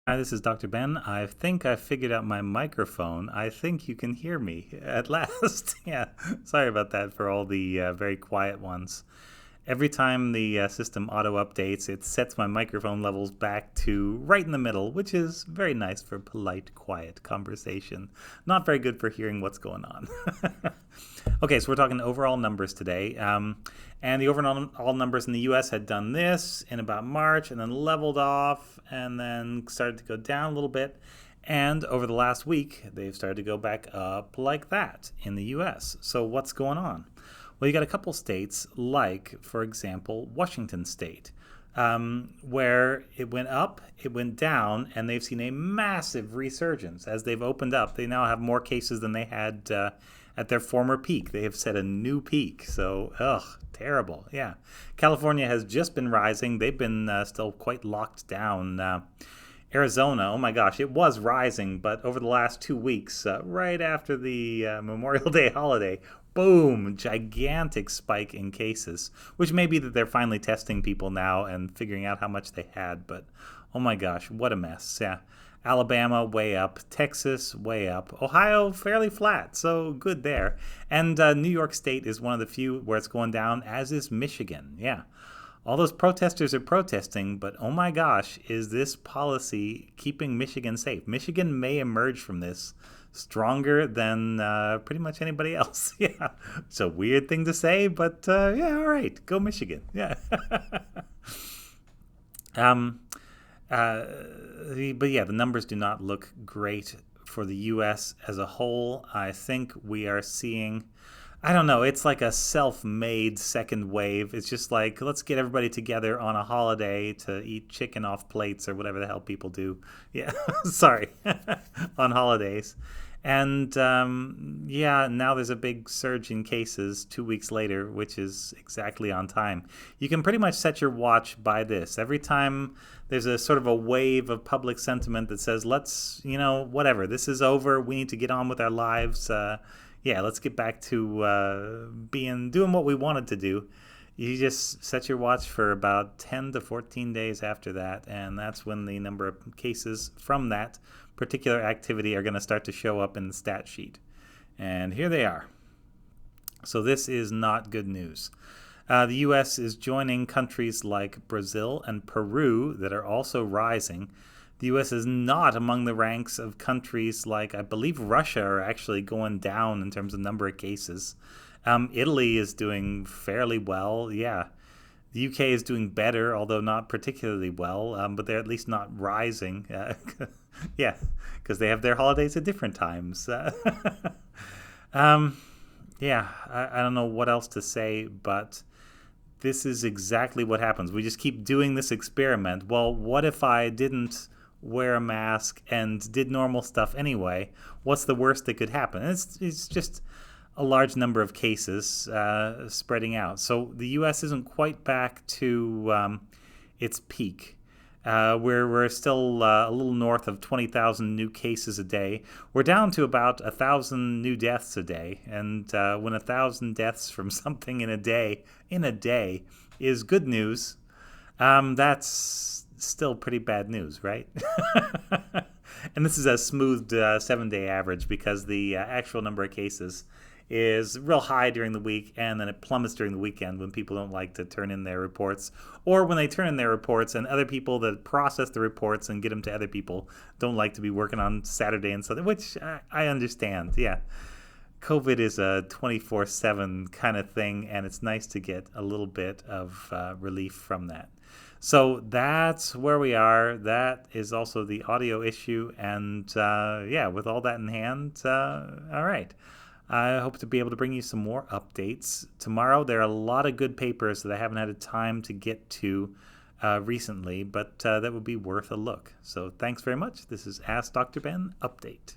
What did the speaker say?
Hi, this is Dr. Ben. I think I figured out my microphone. I think you can hear me at last. Yeah, sorry about that for all the very quiet ones. Every time the system auto updates, it sets my microphone levels back to right in the middle, which is very nice for polite, quiet conversation. Not very good for hearing what's going on. Okay, so we're talking overall numbers today. And the overall numbers in the US had done this in about March and then leveled off and then started to go down a little bit. And over the last week, they've started to go back up like that in the US. So what's going on? Well, you got a couple states like, for example, Washington State, where it went up, it went down, and they've seen a massive resurgence. As they've opened up, they now have more cases than they had at their former peak. They have set a new peak. So, terrible. Yeah. California has just been rising. They've been still quite locked down. Arizona, oh my gosh, it was rising, but over the last 2 weeks, right after the Memorial Day holiday, boom, gigantic spike in cases, which may be that they're finally testing people now and figuring out how much they had, but oh my gosh, what a mess. Yeah. Alabama, way up. Texas, way up. Ohio, fairly flat, so good there. And New York State is one of the few where it's going down, as is Michigan. Yeah. All those protesters are protesting, but oh my gosh, is this policy keeping Michigan safe? Michigan may emerge from this stronger than pretty much anybody else. Yeah, it's a weird thing to say, but yeah, all right, go Michigan. Yeah. um, uh, but yeah, the numbers do not look great for the U.S. as a whole. I think we are seeing, I don't know, it's like a self made second wave. It's just like, let's get everybody together on a holiday to eat chicken off plates or whatever the hell people do. Yeah, sorry, on holidays. And yeah, now there's a big surge in cases 2 weeks later, which is exactly on time. You can pretty much set your watch by this. Every time there's a sort of a wave of public sentiment that says, let's, whatever, this is over. We need to get on with our lives. Yeah, let's get back to doing what we wanted to do. You just set your watch for about 10 to 14 days after that, and that's when the number of cases from that particular activity are going to start to show up in the stat sheet. And here they are. So this is not good news. The U.S. is joining countries like Brazil and Peru that are also rising. The U.S. is not among the ranks of countries like, I believe, Russia are actually going down in terms of number of cases. Italy is doing fairly well. Yeah. The UK is doing better, although not particularly well, but they're at least not rising. Yeah, because they have their holidays at different times. um, yeah, I don't know what else to say, but this is exactly what happens. We just keep doing this experiment. Well, what if I didn't wear a mask and did normal stuff anyway? What's the worst that could happen? It's just a large number of cases spreading out. So the U.S. isn't quite back to its peak. We're still a little north of 20,000 new cases a day. We're down to about 1,000 new deaths a day. And when 1,000 deaths from something in a day is good news, that's still pretty bad news, right? And this is a smoothed 7-day average because the actual number of cases is real high during the week, and then it plummets during the weekend when people don't like to turn in their reports, or when they turn in their reports and other people that process the reports and get them to other people don't like to be working on Saturday and Sunday, which I understand. Yeah, COVID is a 24/7 kind of thing, and it's nice to get a little bit of relief from that. So that's where we are. That is also the audio issue, and yeah, with all that in hand, all right. I hope to be able to bring you some more updates. Tomorrow, there are a lot of good papers that I haven't had a time to get to recently, but that would be worth a look. So thanks very much. This is Ask Dr. Ben Update.